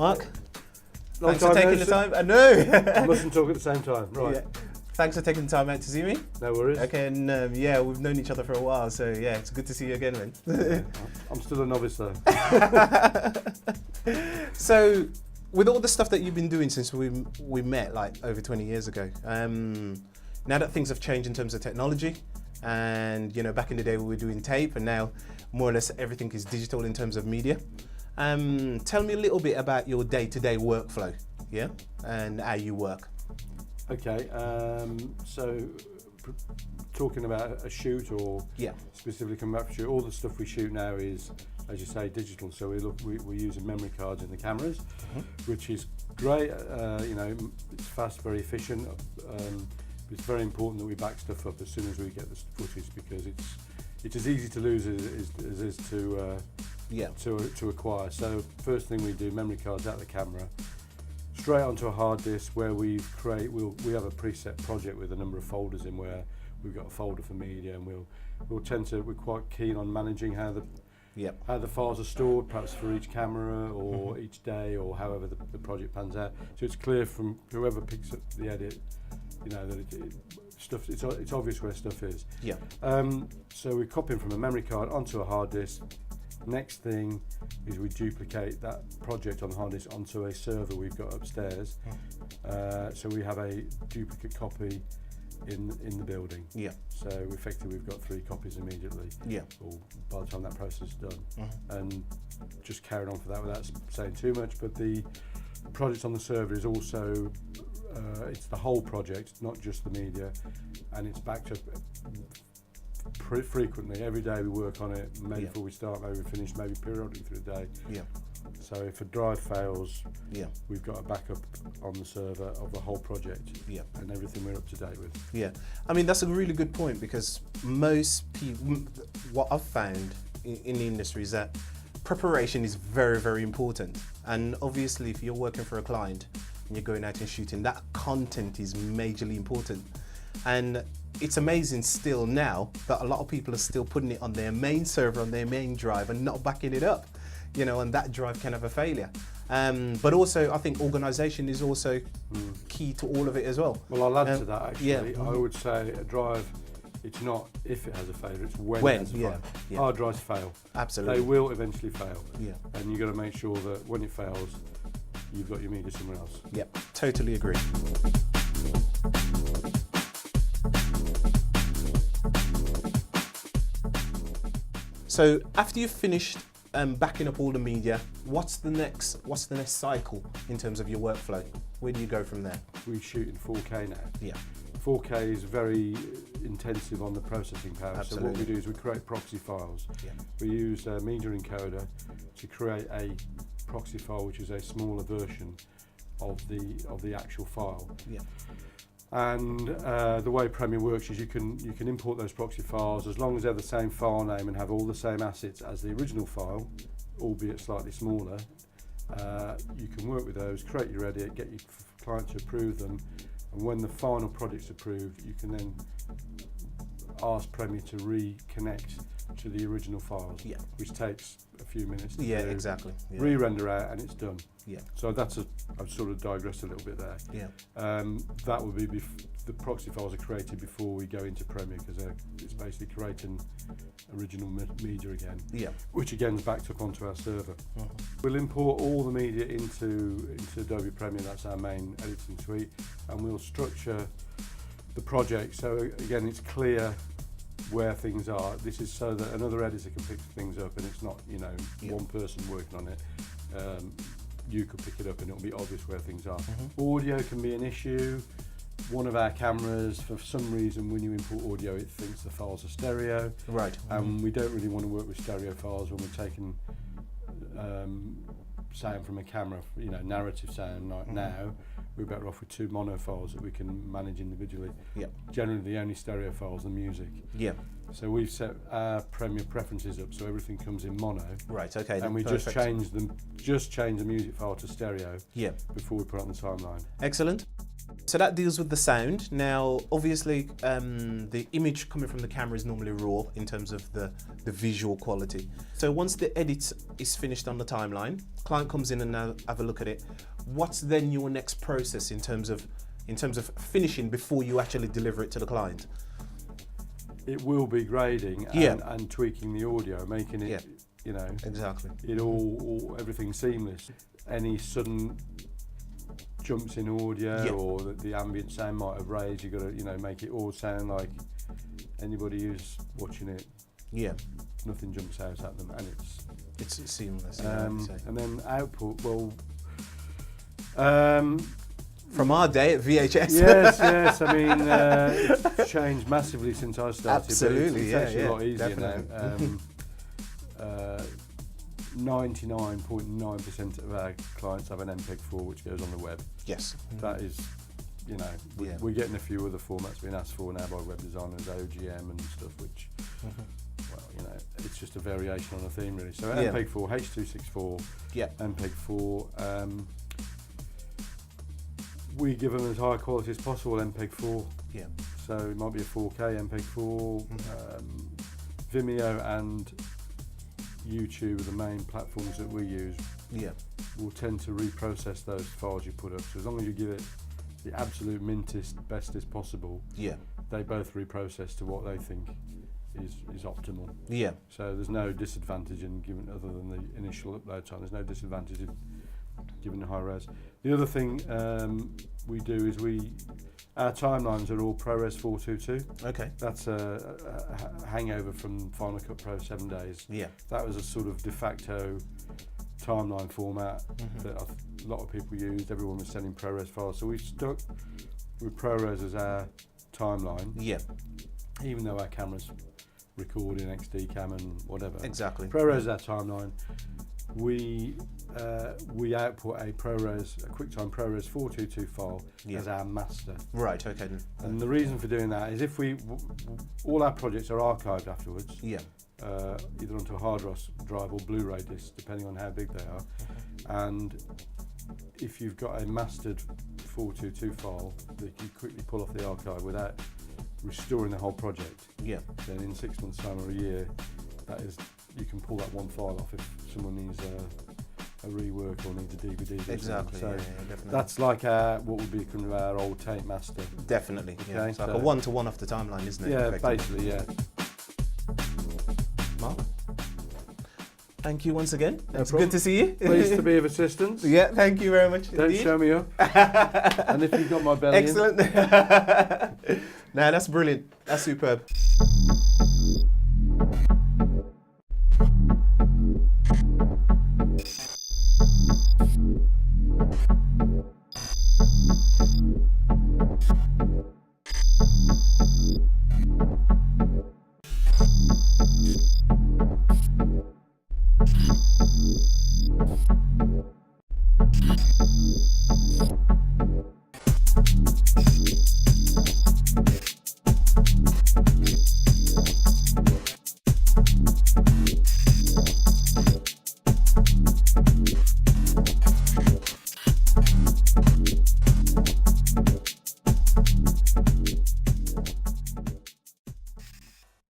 Mark, Long thanks for taking the time. I know. I mustn't talk at the same time, right? Yeah. Thanks for taking the time out to see me. No worries. Okay, and yeah, we've known each other for a while, so yeah, it's good to see you again, man. Yeah, I'm still a novice though. So, with all the stuff that you've been doing since we met like over 20 years ago, now that things have changed in terms of technology, and you know, back in the day we were doing tape, and now more or less everything is digital in terms of media. Tell me a little bit about your day-to-day workflow, yeah, and how you work. Okay, so talking about a shoot or specifically coming back from shoot, all the stuff we shoot now is, as you say, digital. So we're using memory cards in the cameras, which is great. You know, it's fast, very efficient. It's very important that we back stuff up as soon as we get the footage, because it's as easy to lose as it is to acquire. So first thing we do, memory cards out of the camera, straight onto a hard disk where we have a preset project with a number of folders in, where we've got a folder for media, and we're quite keen on managing how the files are stored, perhaps for each camera or each day, or however the project pans out. So it's clear from whoever picks up the edit, you know, that it's obvious where stuff is. Yeah. So we're copying from a memory card onto a hard disk. Next thing is we duplicate that project on the hard disk onto a server we've got upstairs. So we have a duplicate copy in the building. Yeah. So effectively we've got 3 copies immediately. Yeah. Or by the time that process is done. And just carrying on for that without saying too much, but the project on the server is also it's the whole project, not just the media, and it's backed up frequently. Every day we work on it, maybe before we start, maybe we finish, maybe periodically through the day. Yeah. So if a drive fails, we've got a backup on the server of the whole project. Yeah. And everything we're up to date with. Yeah. I mean, that's a really good point, because most people, what I've found in the industry is that preparation is very, very important. And obviously if you're working for a client and you're going out and shooting, that content is majorly important. And it's amazing still now that a lot of people are still putting it on their main server, on their main drive, and not backing it up, you know, and that drive can have a failure. But also I think organisation is also key to all of it as well. Well, I'll add to that actually. I would say a drive, it's not if it has a failure, it's when it has a failure. Hard drives fail. Absolutely. They will eventually fail. Yeah. And you've got to make sure that when it fails, you've got your media somewhere else. Yep, totally agree. So after you've finished backing up all the media, what's the next cycle in terms of your workflow? Where do you go from there? We shoot in 4K now. Yeah. 4K is very intensive on the processing power. Absolutely. So what we do is we create proxy files. Yeah. We use a media encoder to create a proxy file, which is a smaller version of the actual file. Yeah. And the way Premiere works is you can import those proxy files as long as they're the same file name and have all the same assets as the original file, albeit slightly smaller. You can work with those, create your edit, get your client to approve them, and when the final project's approved, you can then ask Premiere to reconnect to the original files, which takes a few minutes to do. Exactly. Yeah. Re-render out and it's done. Yeah. So I've sort of digressed a little bit there. Yeah. That would be the proxy files are created before we go into Premiere, because it's basically creating original media again. Yeah. Which again is backed up onto our server. We'll import all the media into Adobe Premiere. That's our main editing suite, and we'll structure the project so again it's clear where things are. This is so that another editor can pick things up, and it's not, you know, one person working on it. You could pick it up and it'll be obvious where things are. Audio can be an issue. One of our cameras, for some reason, when you import audio, it thinks the files are stereo. Right. And we don't really want to work with stereo files when we're taking sound from a camera, you know, narrative sound like now. We're better off with 2 mono files that we can manage individually. Yeah. Generally, the only stereo files are music. Yeah. So we've set our Premiere preferences up so everything comes in mono. Right. Okay. And we just change the music file to stereo. Yeah. Before we put it on the timeline. Excellent. So that deals with the sound. Now, obviously, the image coming from the camera is normally raw in terms of the visual quality. So once the edit is finished on the timeline, client comes in and now have a look at it. What's then your next process in terms of finishing before you actually deliver it to the client? It will be grading and tweaking the audio, making it, you know, exactly. It everything seamless. Any sudden jumps in audio or the ambient sound might have raised, you've got to, you know, make it all sound like anybody who's watching it. Yeah. Nothing jumps out at them, and it's seamless. And then output, well. From our day at VHS. Yes. I mean, it's changed massively since I started. Absolutely, but it's actually a lot easier definitely. now. 99.9% of our clients have an MPEG-4 which goes on the web. Yes. That is, you know, we're getting a few other formats being asked for now by web designers, OGM and stuff, which, well, you know, it's just a variation on a theme really. So MPEG-4, H.264, MPEG-4. We give them as high quality as possible MPEG-4. Yeah. So it might be a 4K MPEG-4. Vimeo and YouTube are the main platforms that we use. Yeah. We'll tend to reprocess those files you put up. So as long as you give it the absolute mintest, bestest possible, they both reprocess to what they think is optimal. Yeah. So there's no disadvantage in giving, other than the initial upload time, there's no disadvantage in giving a high res. The other thing we do is our timelines are all ProRes 422. Okay. That's a hangover from Final Cut Pro 7 days. Yeah. That was a sort of de facto timeline format that a lot of people used. Everyone was sending ProRes files, so we stuck with ProRes as our timeline. Yeah. Even though our cameras record in XD cam and whatever. Exactly. ProRes is our timeline. We output a QuickTime ProRes 422 file as our master. Right. Okay. And the reason for doing that is if all our projects are archived afterwards. Yeah. Either onto a hard drive or Blu-ray disc, depending on how big they are. And if you've got a mastered 422 file that you quickly pull off the archive without restoring the whole project, then in 6 months' time or a year, you can pull that one file off if someone needs a rework or needs a DVD. Exactly. So definitely. That's like what would be kind of our old tape master. Definitely. Okay, yeah. It's like a one-to-one off the timeline, isn't it? Yeah, basically, yeah. Mark, thank you once again. It's good to see you. Pleased to be of assistance. Yeah, thank you very much. Don't show me up. And if you've got my belly excellent. No, that's brilliant. That's superb.